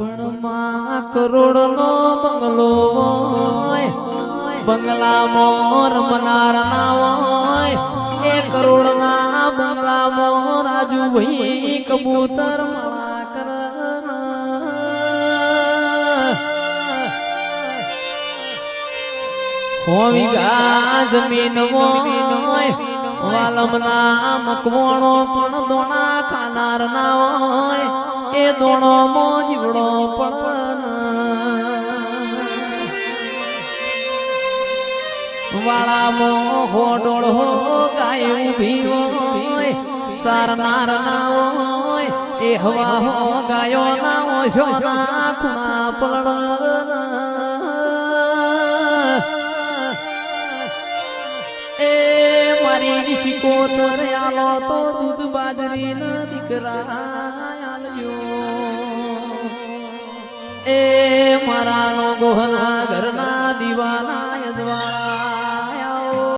પણ માં કરોડનો બંગલો હોય, બંગલામાં રમનાર ના હોય, એ કરોડના બંગલામાં રાજુભાઈ કબૂતર માળા કર. હોવી ગા જમીન હોય, વાલમના મકવાણો પણ દોણા ખાનાર ના હોય, એ દોણો મો જીવડો પણ વાળામો હોડોળ હો ગાય ઉભી હોય, સારનાર ના હોય, એ હવા હો ગાયો ના હોય, સોના ખૂણા પલળ. એ મારી શિકોતર આલો તો દૂધ બાજરી ના દીકરા આલજો. એ મારા નો ગોહના ઘરના